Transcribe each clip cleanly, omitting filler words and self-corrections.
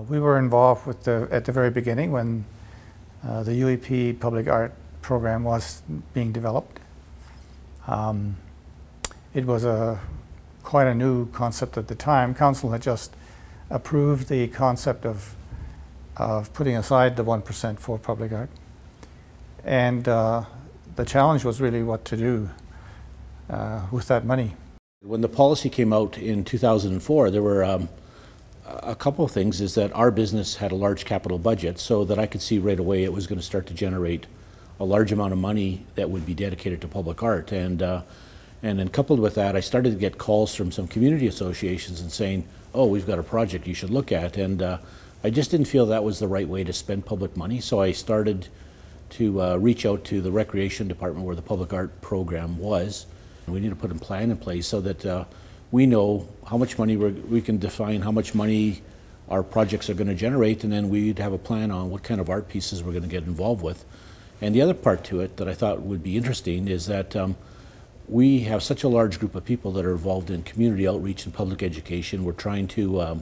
We were involved with at the very beginning when the UEP Public Art program was being developed. It was quite a new concept at the time. Council had just approved the concept of putting aside the 1% for public art. And the challenge was really what to do with that money. When the policy came out in 2004, there were a couple of things. Is that our business had a large capital budget, so that I could see right away it was going to start to generate a large amount of money that would be dedicated to public art. And then coupled with that, I started to get calls from some community associations and saying, oh, we've got a project you should look at. And I just didn't feel that was the right way to spend public money, so I started to reach out to the recreation department where the public art program was. We need to put a plan in place so that we know how much money we can define how much money our projects are going to generate, and then we'd have a plan on what kind of art pieces we're going to get involved with. And the other part to it that I thought would be interesting is that we have such a large group of people that are involved in community outreach and public education. We're trying to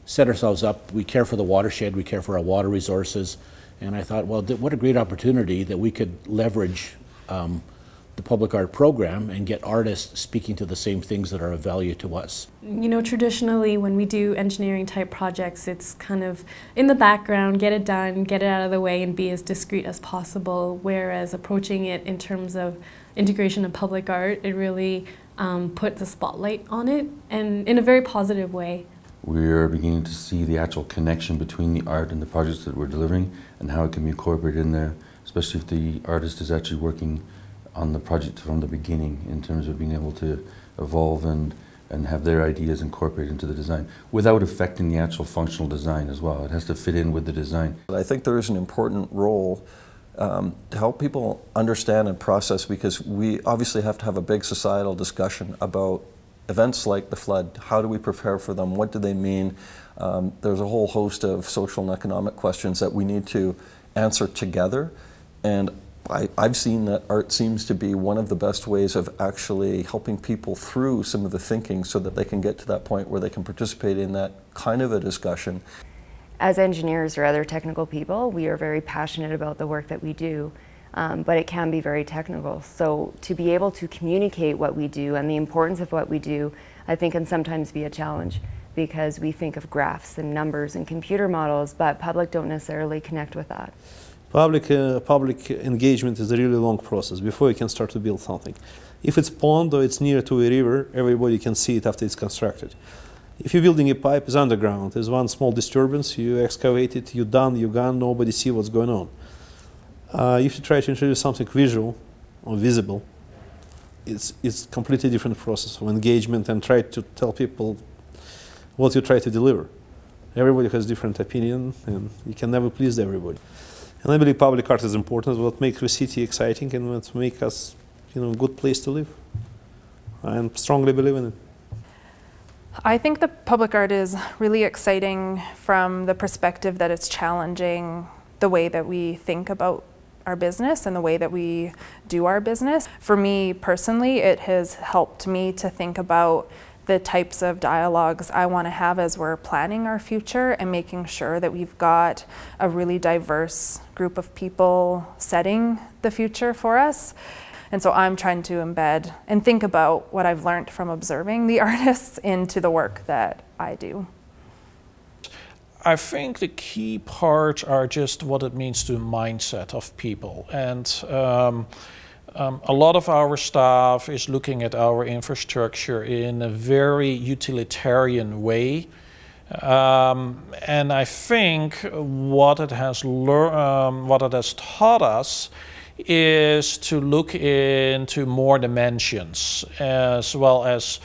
set ourselves up. We care for the watershed, we care for our water resources, and I thought, well, what a great opportunity that we could leverage the public art program and get artists speaking to the same things that are of value to us. You know, traditionally when we do engineering type projects, it's kind of in the background, get it done, get it out of the way and be as discreet as possible, whereas approaching it in terms of integration of public art, it really puts a spotlight on it, and in a very positive way. We're beginning to see the actual connection between the art and the projects that we're delivering and how it can be incorporated in there, especially if the artist is actually working on the project from the beginning in terms of being able to evolve and have their ideas incorporated into the design without affecting the actual functional design as well. It has to fit in with the design. I think there is an important role to help people understand and process, because we obviously have to have a big societal discussion about events like the flood. How do we prepare for them? What do they mean? There's a whole host of social and economic questions that we need to answer together, and I've seen that art seems to be one of the best ways of actually helping people through some of the thinking so that they can get to that point where they can participate in that kind of a discussion. As engineers or other technical people, we are very passionate about the work that we do, but it can be very technical. So to be able to communicate what we do and the importance of what we do, I think can sometimes be a challenge, because we think of graphs and numbers and computer models, but public don't necessarily connect with that. Public engagement is a really long process before you can start to build something. If it's pond or it's near to a river, everybody can see it after it's constructed. If you're building a pipe, it's underground. There's one small disturbance, you excavate it, you're done, you're gone, nobody see what's going on. If you try to introduce something visual or visible, it's a completely different process of engagement, and try to tell people what you try to deliver. Everybody has different opinion, and you can never please everybody. And I believe public art is important. It's what makes the city exciting and what makes us, a good place to live. I strongly believe in it. I think the public art is really exciting from the perspective that it's challenging the way that we think about our business and the way that we do our business. For me personally, it has helped me to think about the types of dialogues I want to have as we're planning our future and making sure that we've got a really diverse group of people setting the future for us. And so I'm trying to embed and think about what I've learned from observing the artists into the work that I do. I think the key parts are just what it means to the mindset of people. And a lot of our staff is looking at our infrastructure in a very utilitarian way. And I think what it has taught us is to look into more dimensions, as well as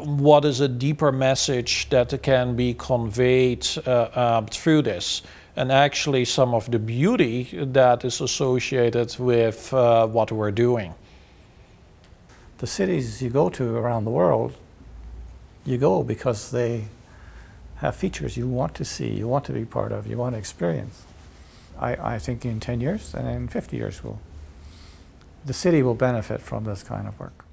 what is a deeper message that can be conveyed through this, and actually some of the beauty that is associated with what we're doing. The cities you go to around the world, you go because they have features you want to see, you want to be part of, you want to experience. I think in 10 years and in 50 years, the city will benefit from this kind of work.